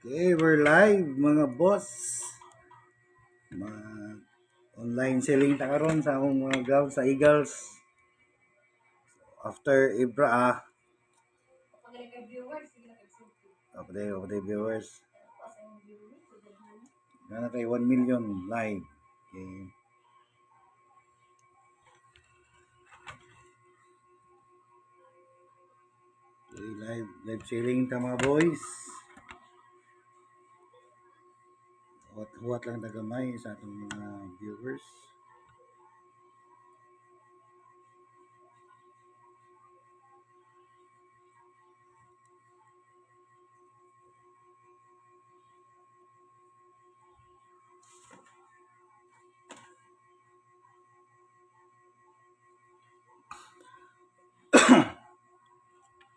Okay, we're live mga boss. Online selling ta karon sa akong mga gloves sa Eagles. After Ibra Kapatid viewers. Na tayo 1 million live. Okay. Okay, live selling ta mga boys. Huwat lang tagamay sa atong mga viewers.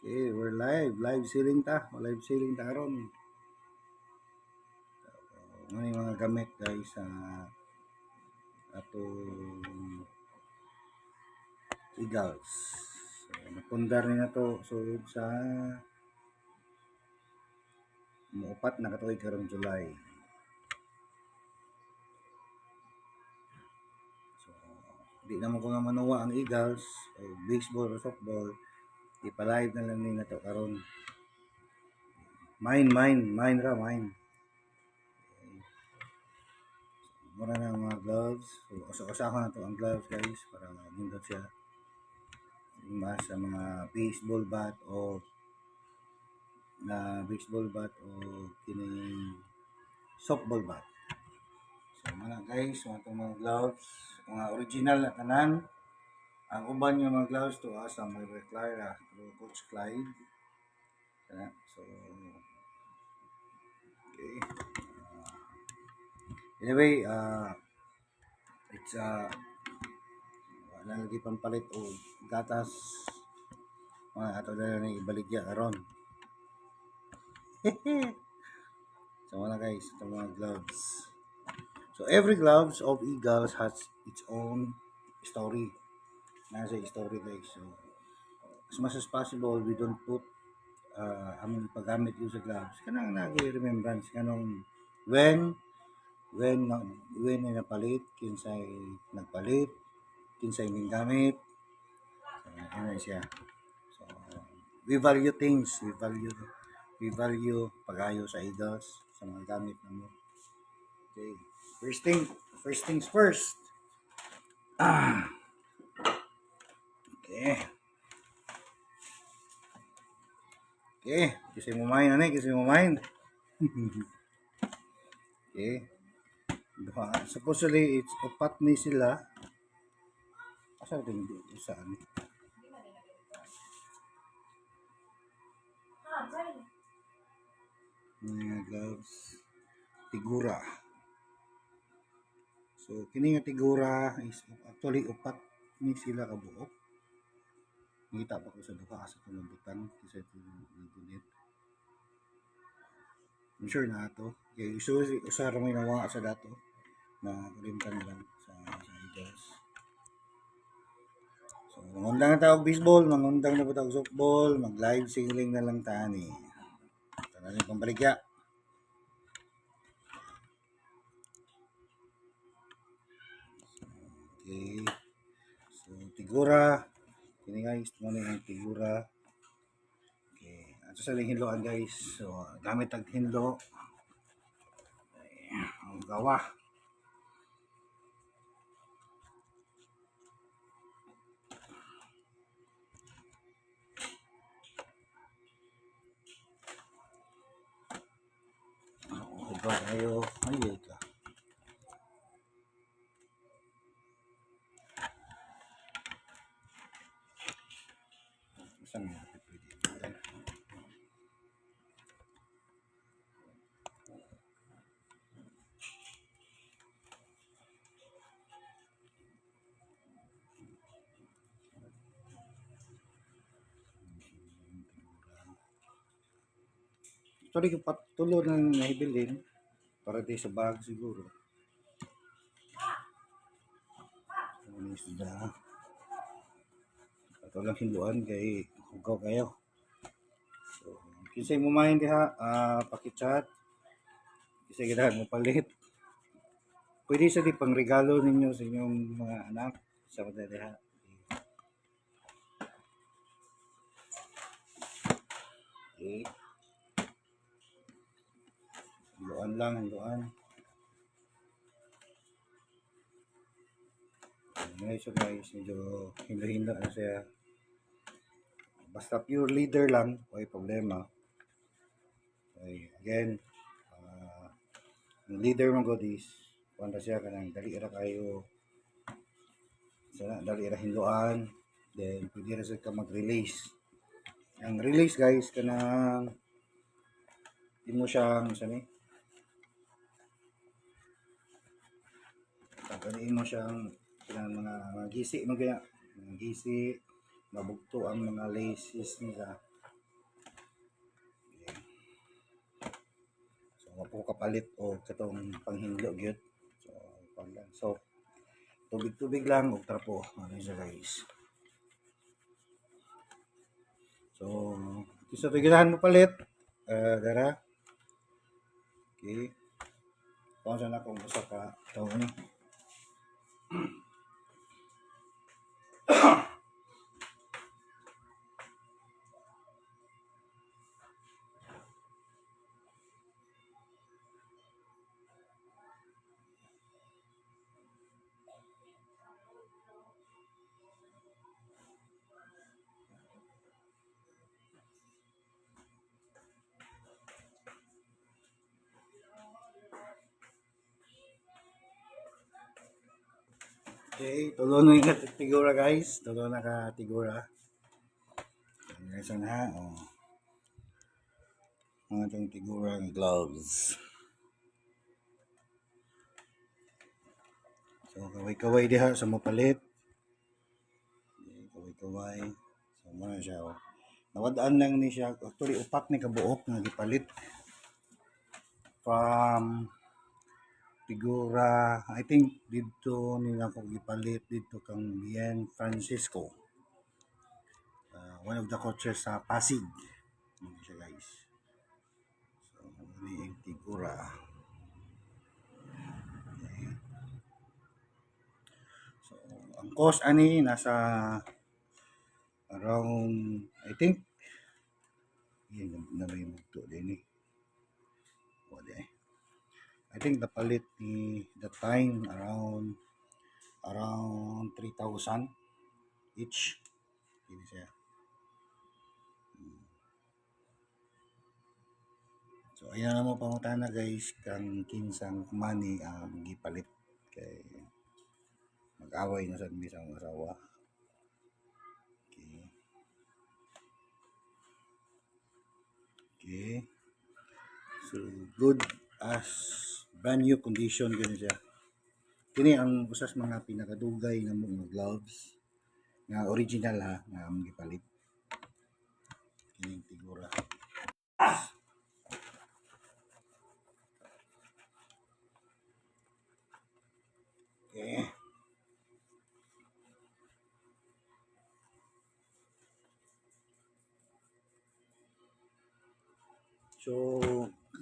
Okay, we're live selling ta. Live selling ta karon. Ano yung mga gamit guys sa atong Eagles. So, napundar na to sulod sa muupat na katuig karong July. So, di naman ko nga manuwa ang Eagles o baseball o softball. Ipalive na lang nila to karon. Mine ra. Okay. Mura na ang mga gloves. So, usa-usahan na to ang gloves guys para nindot siya. Mas sa mga baseball bat o kining softball bat. So mga guys, mga gloves, mga original na tanan. Ang uban yung mga gloves to sa may Clara, Coach Clyde. So okay. Anyway, it's wala lagi pampalit o gatas. Mga ato na lang ibaligya karon. So wala guys, ito mga gloves. So every gloves of Eagles has its own story. Nasa story guys. So as much as possible, we don't put among paggamit yung sa gloves. Kanang nag-remembrance kanong when na napalit, kinsay nagpalit, kinsay ning gamit. So, ano siya. So we value things, we value pagayo sa Eagles sa mga gamit namo. Okay. First things first. Okay. Okay, kasi mo main. Okay. Supposedly it's upat ni sila. Asa din dito saan? Mga gloves. Tigura. So kini nga tigura is actually upat ni sila ka buok. Ngita pa ko sa duha sa tulubutan kasi ito gunit. I'm sure na ato. Okay, usara may nawa sa dato na kulimtan lang sa Eagles. So, mangundang na tawag baseball, mangundang na ba tawag softball, mag-live singling na lang tani. Ito na yung pambaligya. Okay. So, tigura. Kini guys, ito na yung tigura. Okay. Ato sa lang hinloan guys. So, gamit ang hinlo. Okay. Ang gawa. Ito kayo. Ay, ka. Saan mo pwede? Sorry ko patulo ng nahibilin para di sa bag siguro. Ano isda? Ito lang hinduan kay hugaw kayo. So, kinsay mo mahin diha, paki-chat Kasi ganahan mo palit. Pwede sa di pang regalo ninyo sa inyong mga anak sa madaliha. Okay. Hinduan lang, hinduan. Ngayon siya guys, medyo hindo-hindo na siya. Basta pure leader lang, may problema. Okay, again, yung leader mo god is, kung siya ka nang dali ra kayo, sana dali ra hinduan, then pwede ra siya ka mag-release. Ang release guys, kanang, di mo siyang, saan eh, pagkaniin mo siyang, kanang mga gisi, mga gisi, mabugto ang mga laces nila. So, mapo kapalit o katong panghinlo gyud. So, paglan. So, tubig-tubig lang og trapo. Ano siya guys. So, isa tigirahan mo palit. Dara. Okay. Kung saan akong usa ka tao ni. Okay, tulo na yung tigura guys. Tulo na ka tigura. Guys, na oh. Ang atong tigura ng gloves. So, kaway-kaway diha sa mapalit. Okay, kaway-kaway. So, muna siya oh. Nawadaan lang ni siya. Actually, upat ni kabuok nga gipalit. From Tigura, I think dito nila ko gipalit dito kang Bien Francisco. One of the coaches sa Pasig. Ano siya guys. So, ano yung Tigura. Okay. So, ang cost ani nasa around, I think, yun na ba yung bugto din eh. O, I think the palit ni the time around 3,000 each. Hindi siya. So ayan na mo pangutana guys kang kinsang money ang gipalit kay mag-away na sa bisang asawa. Okay. Okay. So good as brand new condition gani siya. Kini ang usas mga pinakadugay na mga gloves nga original ha nga among gipalit. Kini Tigura. Okay. So,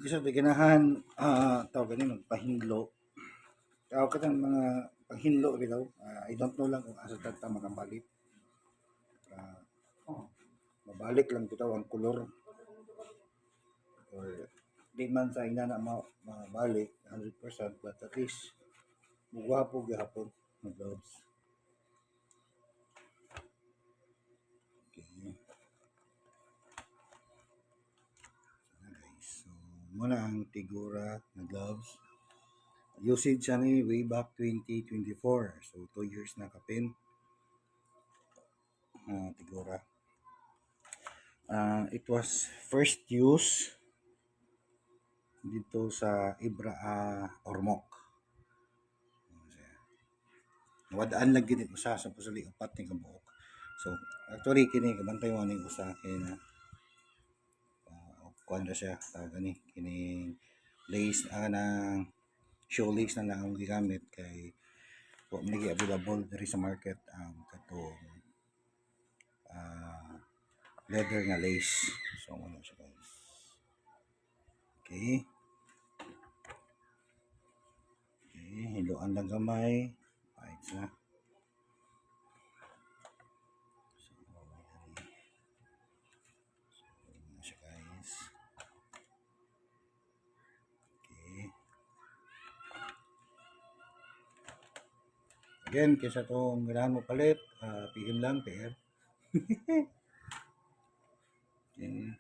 isa ganahan tawag ganin magpahinlo. Tawag ka ng mga paghinlo bitaw. I don't know lang kung asa ta makapalit. Mabalik lang bitaw ang kolor. Or di man sa ina na mabalik 100% but at least mugwapo gihapon ng gloves. Okay. So, muna ang Tigura na gloves. Usage siya ni way back 2024. So, 2 years na kapin. Tigura. It was first used dito sa Ibra Ormoc. Nawadaan lang gid usa sa pusali upat ni kabuok. So, actually kini kabantay mo ning usa kay na kuan ra siya gani kini lace na shoelace na lang ang gigamit kay wa man gi available diri sa market ang katong leather nga lace. So ano siya guys. Okay. Okay, hiluan lang gamay. Right na. So, na siya guys. Okay. Again, kaysa itong kailangan mo palit, PM lang, PR. Okay.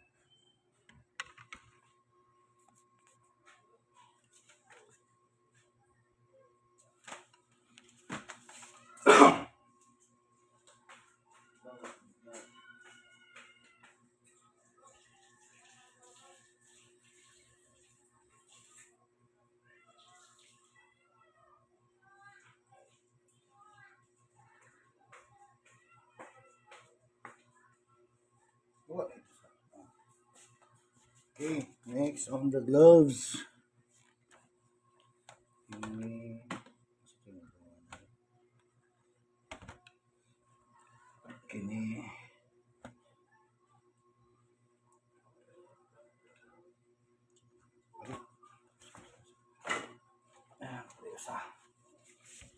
Okay, next on the gloves. Kini.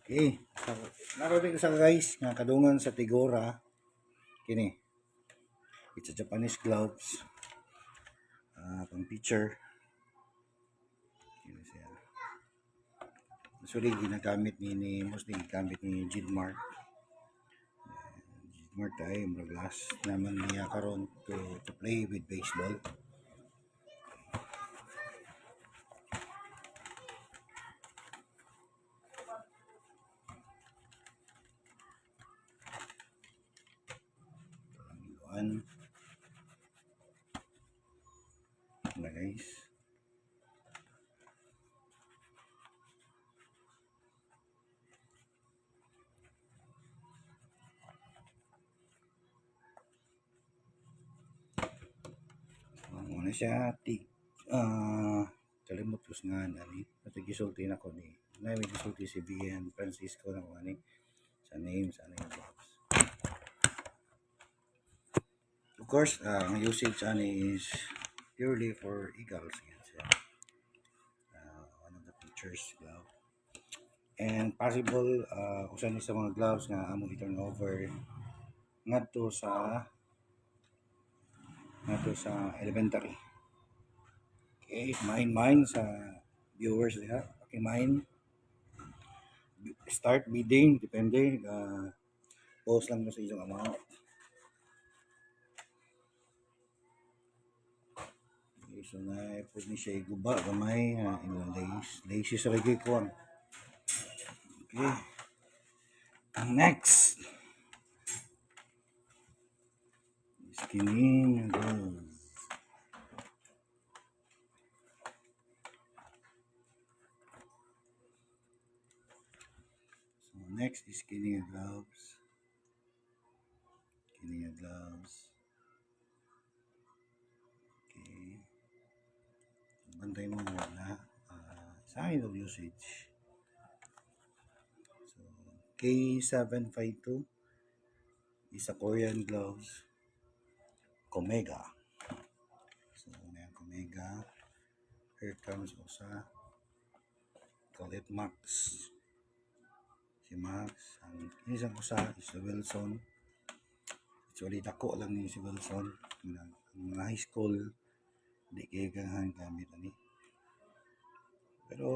Okay. Narating ko sa guys, nga kadungan sa Tigora. Kini. It's a Japanese gloves. Pang teacher. Kini siya. Usually ginagamit ni mostly ginagamit ni Jidmar. Jidmar tayo, last naman niya karon to play with baseball. Na guys. Ano siya, kalimot ko nga nani. At gisulti na ko ni. Na may gisulti si Bian Francisco na ko ani. Sa name, sa ano yung box. Of course, ang usage ani is purely for Eagles. Yan siya. One of the features glove. And possible, usan ni sa mga gloves nga amo i-turn over ngadto sa elementary. Okay, mine sa viewers diha. Okay, mine. Start bidding, depende. Post lang mo sa inyong amount. Okay, so na pwede ni siya iguba gamay ilang laces sa lagi ko. Okay. Ang next. Skinning gloves. So next is skinning gloves. Skinning gloves. Okay. Bantay mo wala. Sa akin of usage. So K752 is a Korean gloves. Komega. So may Komega. Here comes usa. Call it Max. Si Max. Ang isang usa is si Wilson. Actually, dako lang ni si Wilson. Ang mga high school, di kayo kang gamit ani. Pero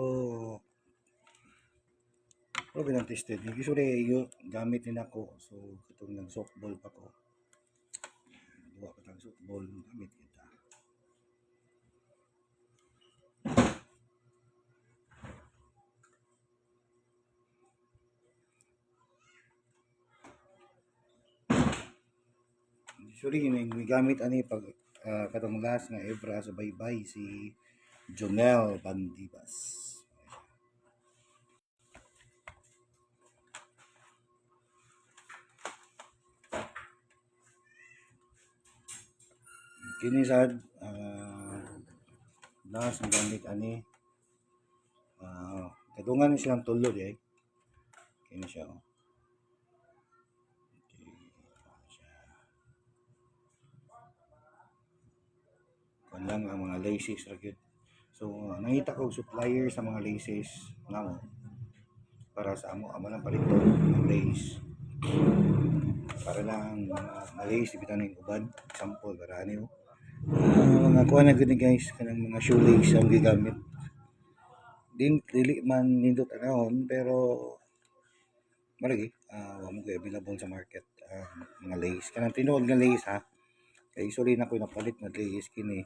pinag-tested. Usually, gamit din ako. So, katong nag-softball pa ko. Duwa pa tang softball. Gamit kita. Usually, may gamit ani pag katong last nga Evra sa baybay si Jonel Bandibas. Kini sad last nga gamit ani kadungan ni silang tulo di kini siya kan lang ang mga laces ra gyud. So nangita ko supplier sa mga laces namo para sa amo lang palito ng lace para lang malace ibitan ng uban example karani mo mga kuha na gani guys kanang mga shoelace ang gigamit din dili man nindot anahon pero malagi wa mo kay available sa market mga lace kanang tinuod nga lace ha kay usually na ko napalit nga lace kini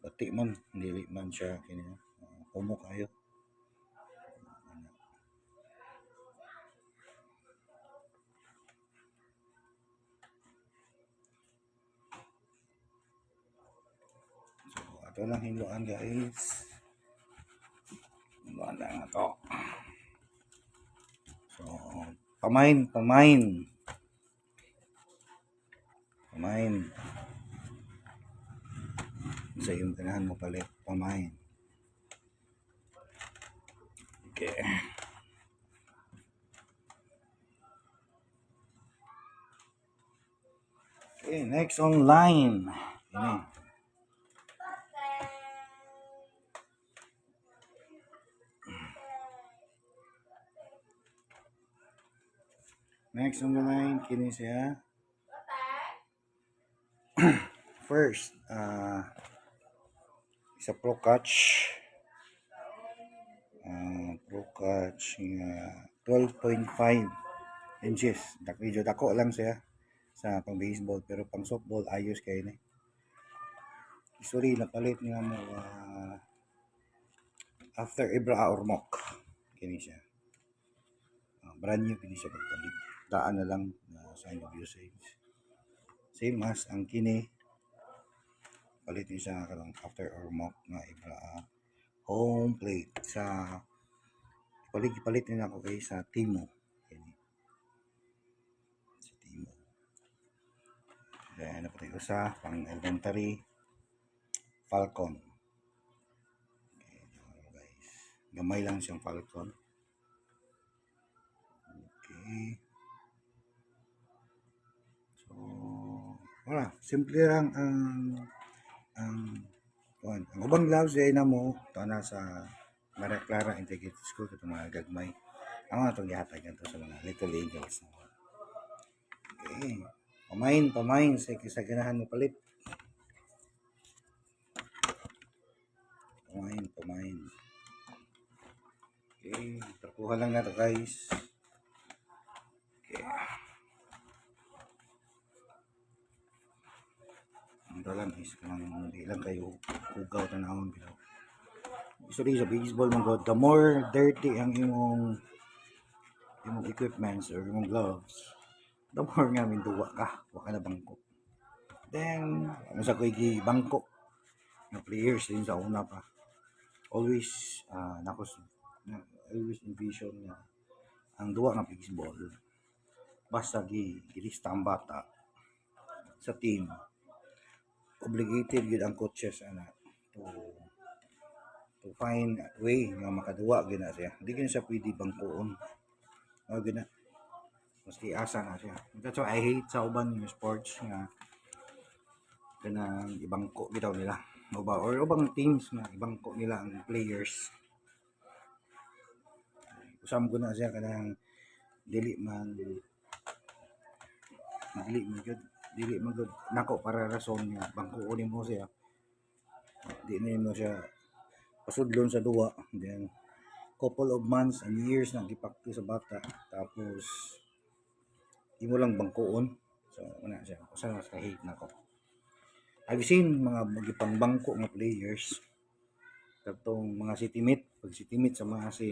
bati man dili man siya kini kumo kayo. So ato lang hinuan guys. Hinuan lang ato. So pamain. Sa iyong ganahan mo palit pamain. Okay. Okay, next online. Ini. Next on the line, kini siya. First, isa Pro Catch. Pro Catch nga 12.5 inches. Medyo dako lang siya sa pang baseball pero pang softball ayos kay ni. Sorry, napalit nga mo after Ibra Ormoc. Kini siya. Brand new kini siya pagpalit. Daan na lang na sign of usage. Same as ang kini palit ni siya karong after Ormoc nga Ibra home plate sa palit niya ako kay sa Timo. Kini. Sa Timo. Then napatay ko sa pang elementary Falcon. Okay, guys. Gamay lang siyang Falcon. Okay. So, wala. Simple lang ang ubang gloves ay na mo ito na sa Maria Clara Integrated School ito mga gagmay ang mga itong gihatag ito sa mga little eagles. Okay. Pamain sa ganahan mo palit. Pamain. Okay. Takuha lang na ito guys. Okay. Ito lang is hindi lang kayo hugaw tanahon bilaw. Usually sa baseball man god, the more dirty ang imong equipments or imong gloves, the more nga minduwa ka, wa ka na bangko. Then, ano sa ko'y bangko na players din sa una pa. Always always envision na ang duwa nga baseball basta gilista ang bata sa team obligated yun ang coaches to find way nga makaduwa gina siya. Hindi gina siya pwede bangkoon. Gina. Maski asa na siya. That's why I hate sa uban yung sports nga kanang ibangko bitaw nila. Or ubang teams nga ibangko nila ang players. Usam ko na siya kanang dili man nako para rason nga bangkuon mo siya. Di na mo siya pasudlon sa duwa. Then couple of months and years na gipakti sa bata tapos imo lang bangkuon. So una siya usa na sa hate nako. I've seen mga magipang bangko nga players katong mga pag city meet sa mga sa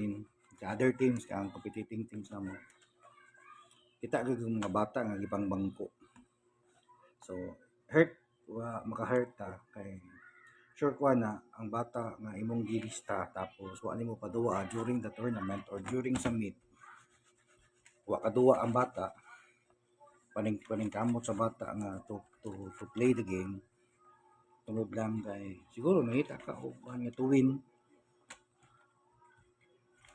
other teams ang competing teams namo. Kita gyud mga bata nga gipang bangko. So maka-hurt ta kay sure ko na ang bata nga imong gilista tapos wa nimo paduwa during the tournament or during sa meet. Wa kaduwa ang bata paning kamot sa bata nga to play the game. Tungod lang kay siguro nakita ka og nga to win.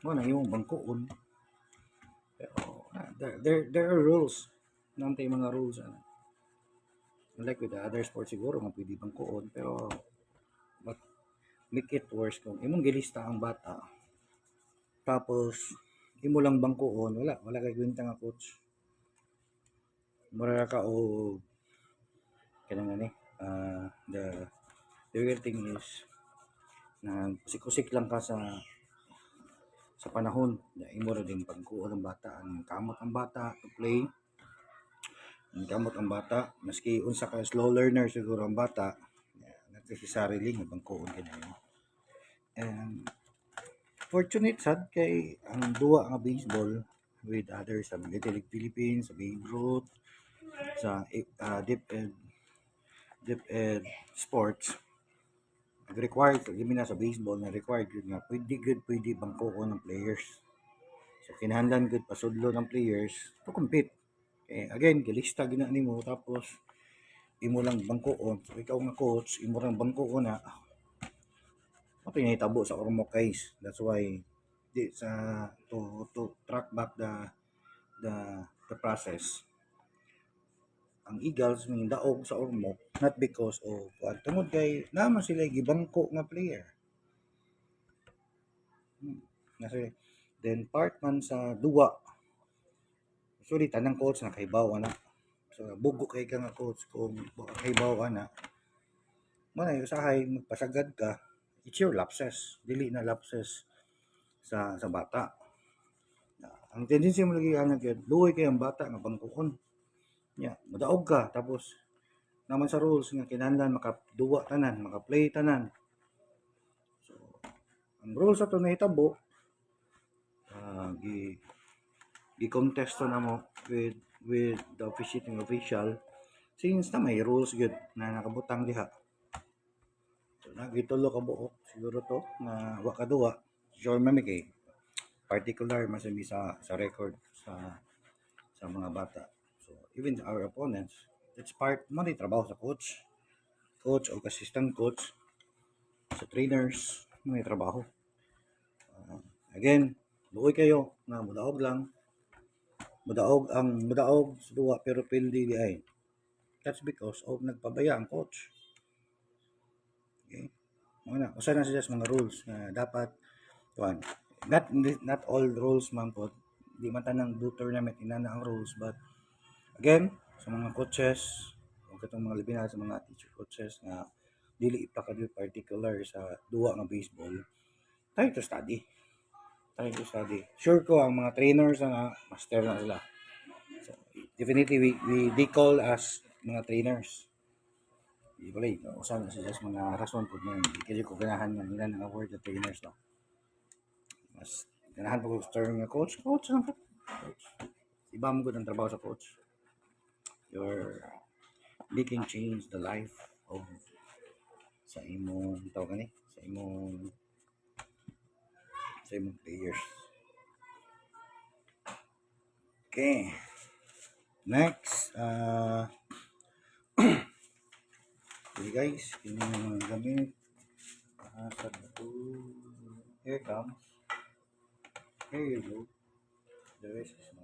Mo na imong bangkoon. Pero there are rules. Nantay mga rules Like with the other sports siguro nga pwede bangkoon pero but make it worse kung imong gilista ang bata tapos imo lang bangkoon, wala kay kwenta nga coach. Mura ka o kanang gani. The real thing is na kusik-kusik lang ka sa panahon na imo ra din pagkuon ang bata, ang kamot ang bata to play. Ang kamot ang bata, maski unsa ka slow learner siguro ang bata, not necessarily nga bangkoon kinayo. And fortunate sad kay ang duwa nga baseball with others sa Little League Philippines, sa Babe Ruth, sa DepEd Sports, required given na sa baseball na required yun nga pwede bangkoon ng players. So kinahanglan gud pasudlo ng players to compete. Again, gilista gina nimo tapos imo lang bangkoon. So ikaw nga coach, imo lang bangkoon na ato nahitabo sa ormo case. That's why to track back the process. Ang Eagles may daog sa ormo not because of tungod kay naman sila gibangko nga player. Then part man sa duwa. Sorry, tanang coach nakahibaw ana. So bugo kay ka nga coach kung nakahibaw ana. Manay usahay magpasagad ka, it's your lapses. Dili na lapses sa bata. Ang tendency mo lagi ana gyud, luoy kay ang bata nga bangkuon. Madaog ka tapos naman sa rules nga kinahanglan makaduwa tanan, maka-play tanan. So ang rules ato nahitabo gi-contesto na mo with the officiating official since na may rules gyud na nakabutang diha. So nagitulo ka buok siguro to na wa kaduwa. Sure man kay particular masabi sa record sa mga bata. So even our opponents, it's part mo trabaho sa coach o assistant coach, sa trainers, may trabaho. Again, luoy kayo na mudaog lang. Mudaog sa duwa pero pildi di ay. That's because of nagpabaya ang coach. Okay? Usa na siya sa mga rules na dapat not all rules man po. Di man tanang do tournament inana ang rules, but again, sa mga coaches, o katong mga labi na sa mga teacher coaches nga dili pa kadto particular sa duwa nga baseball, try to study. Sure ko ang mga trainers nga master na sila. So, definitely we call as mga trainers. Di ba lay, usa na sila sa mga rason po na hindi ko ganahan nga nila ng award na trainers no. Mas ganahan po ko term nga coach lang po. Iba mo gud ang trabaho sa coach. You're making change the life of sa imong sa imong players. Okay. Next, okay guys, ini yung mga gamit. Here comes. Here you go. The rest is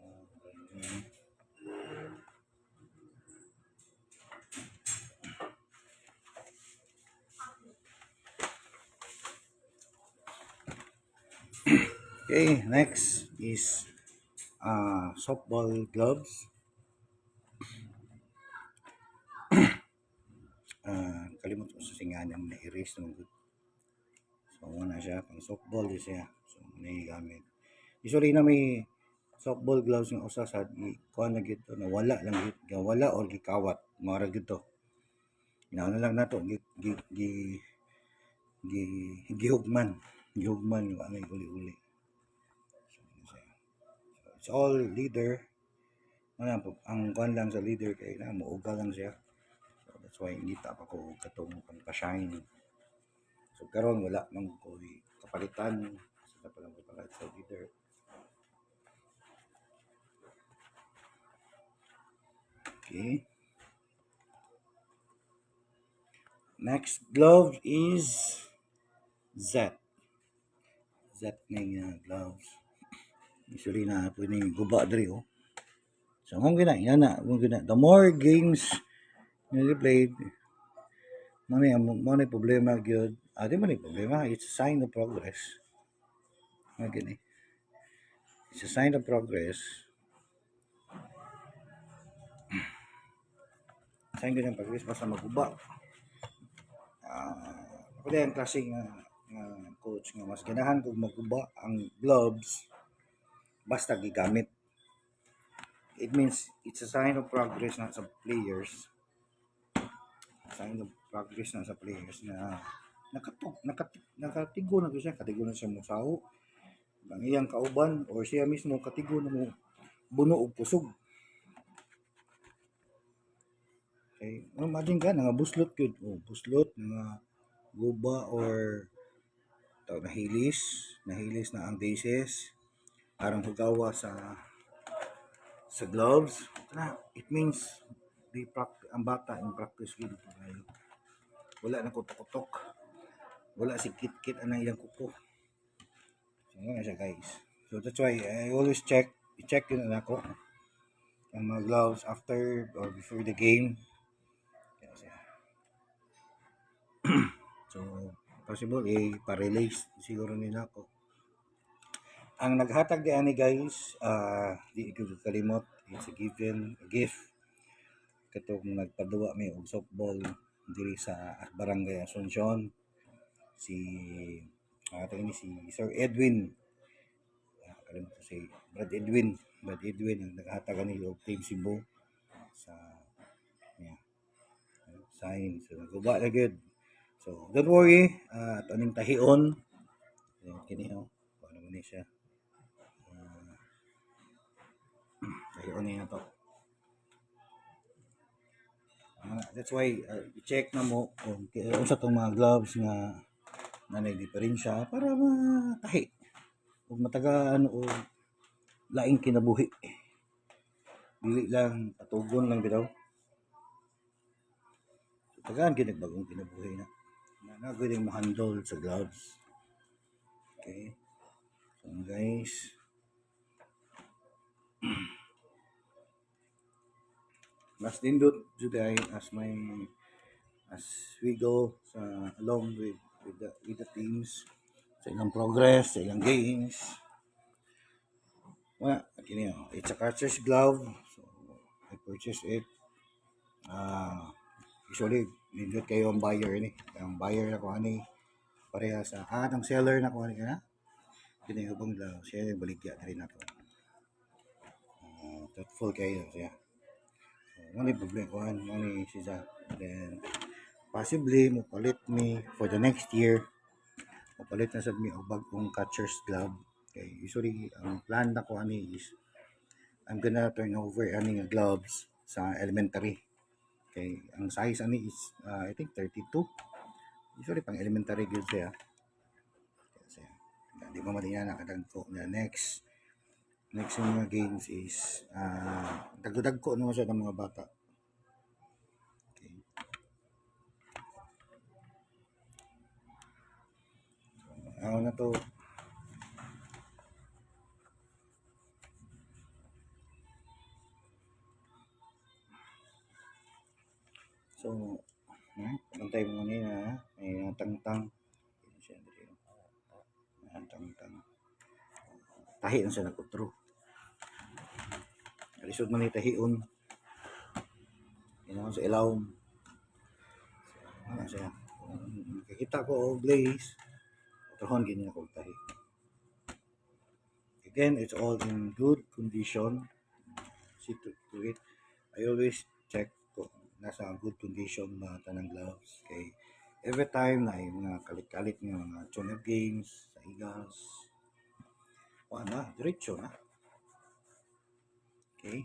okay, next is softball gloves. Kalimot ko sa singanan na erase naman good. So muna siya pang softball din siya. So gamit. Usually na may softball gloves nga usa sa kuan na gito na wala lang wala or gikawat mara gito. Inaano lang nato gihugman wa may uli-uli. So it's all leader. Ang kuan lang sa leader kay na muuga lang siya. So that's why hindi pa ko katong pang-shine. So karon wala man ko kapalitan sa palang kapalit sa leader. Okay. Next glove is Z ning gloves. Usually na pwede guba diri oh. So mong gina the more games you played, money problema gyud. Di man problema, it's a sign of progress. Gini. It's a sign of progress. Sign din ng progress basta maguba. Ako din ang klase nga coach nga mas ganahan kung maguba ang gloves basta gigamit. It means it's a sign of progress na sa players. Sign of progress na sa players na nakatigo na siya, katigo na siya musaho. Ang iyang kauban or siya mismo katigo na mo buno og kusog. Okay, imagine ka nga buslot gyud, buslot nga guba or nahilis na ang bases parang hugawa sa gloves. It means ang bata in practice gyud wala na kutok-kutok, wala si kit-kit anang iyang kuko. So nga siya guys. So that's why I always i-check yun na ako ang mga gloves after or before the game. So possible pa-release siguro nila ako. Ang naghatag di ani guys, di ko kalimot, it's a gift. Katong nagpaduwa mi og softball diri sa Barangay Asuncion. Si Sir Edwin. Kalimot ko si Brad Edwin ang naghatag ani og Team Cebu sa sign. So naguba na good. So don't worry, aning tahion. Kini ano man ni siya. Tahion niya to. That's why i-check na mo kung sa itong mga gloves nga nanay diferensya para matahi kung matagaan o laing kinabuhi. Dili lang patugon lang bitaw. Tagaan kinagbagong kinabuhi na nagawin mo handle sa gloves. Okay. So guys, mas nindot juday as we go along with the teams sa ilang progress, sa ilang games. Well, it's a catcher's glove. So I purchased it. Usually nindot kayo ang buyer ni. Ang buyer na ko ani pareha sa ang seller na ko ani na. Kini ubang glove siya baligya diri na ko. Thoughtful kayo siya. Money problem ko money siya. Then possibly mo palit me for the next year. Mo palit na sad mi og bagong catcher's glove. Okay, usually ang plan na ko ani is I'm gonna turn over ani nga gloves sa elementary. Okay, ang size ani is I think 32. Usually pang elementary gyud siya. Kasi di mo madina na kadagko na next mga games is dagko naman siya ng mga bata. Okay. So, na to. So, bantay mo nila may tangtang. Tangtang. Tahi na siya nakutro. Lisod man ni tahion. Inaon sa ilawom. Ano siya? Nakikita ko og glaze. Tuhon gini ako tahi. Again, it's all in good condition. See to it. I always check kung nasa good condition mga tanang gloves. Okay. Every time na yung mga kalit-kalit ng mga tune games sa Eagles. Diretso na. Okay.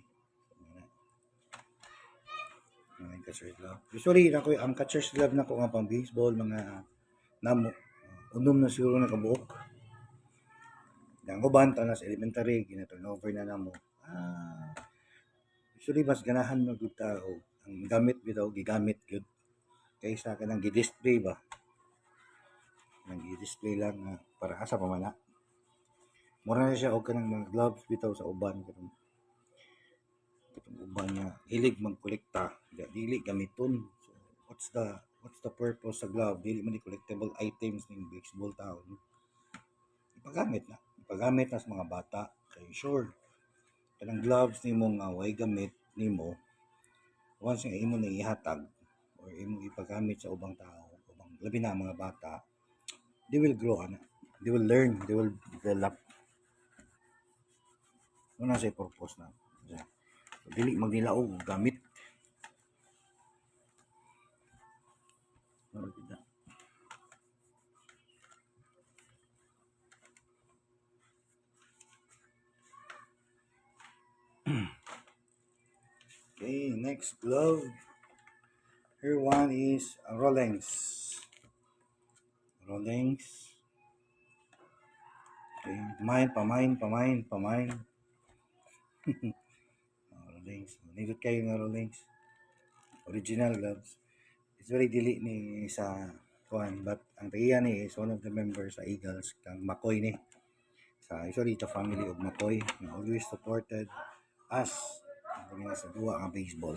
Mga catcher's glove. Usually, ang catcher's glove na ko nga pang baseball, mga namo. Unom na siguro na kabuok. Ang uban, tanas elementary, gina-turnover na namo. Usually, mas ganahan mo good tao. Ang gamit bitaw, gigamit good. Kaysa ka nang gi-display ba? Nang gi-display lang para asa pa man na. Mura na siya og kanang mga gloves bitaw sa uban katong uban nga hilig magkolekta, dili gamiton. So what's the purpose sa glove? Dili man di collectible items ning baseball taon. Ipagamit na sa mga bata Okay, sure. Kanang gloves nimo nga way gamit nimo, once nga imo na ihatag or imo ipagamit sa ubang tao, ubang labi na mga bata, they will grow ana. They will learn, they will develop. Una sa purpose na. So, dili magnilaog og gamit. Okay, next glove. Here one is Rolex. Rolex. Okay, pamain. Rolex. Nindot kayo nga Rolex. Original gloves. It's very dili ni sa kuan, but ang tagiya ni is one of the members sa Eagles, kang Makoy ni. Sa usually the family of Makoy, na always supported us kami nga sa duwa nga baseball.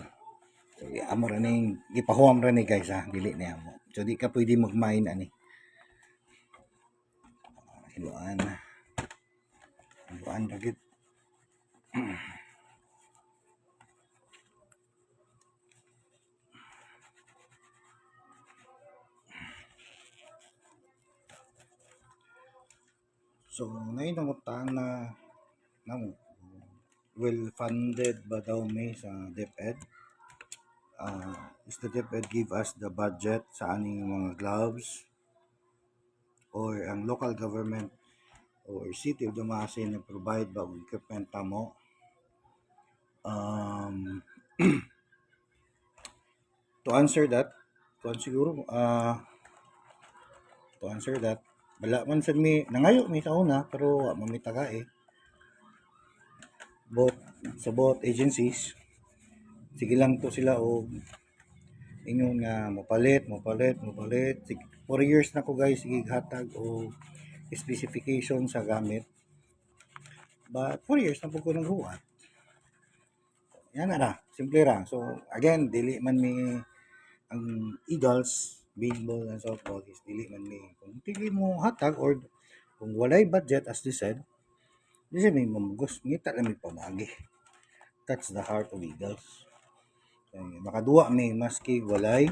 So amo ra ning gipahuam ra ni guys ha, dili ni amo. So di ka pwede magmain ani. Hiluan. Hiluan ra gid. So ngayon nangutan na namo well funded ba daw may sa DepEd? Is the DepEd give us the budget sa aning mga gloves or ang local government or city of Dumasin na provide ba og equipment tamo? To answer that, wala man sad mi nangayo mi sa una pero wa man mi taga both agencies sige lang to sila og ingon nga mapalit 4 years na ko guys sige hatag o specification sa gamit, but 4 years na po ko naghuwat. Yan na simple ra. So again, dili man mi ang Eagles baseball and softball is dili man mi kung dili mo hatag or kung walay budget as they said, di siya may mamugos ngita lang mi pamagi. That's the heart of Eagles. Makaduwa may maski walay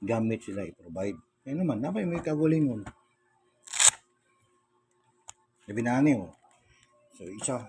gamit sila i-provide. Yan naman, napay may kagulingon. Labi na ani. So isa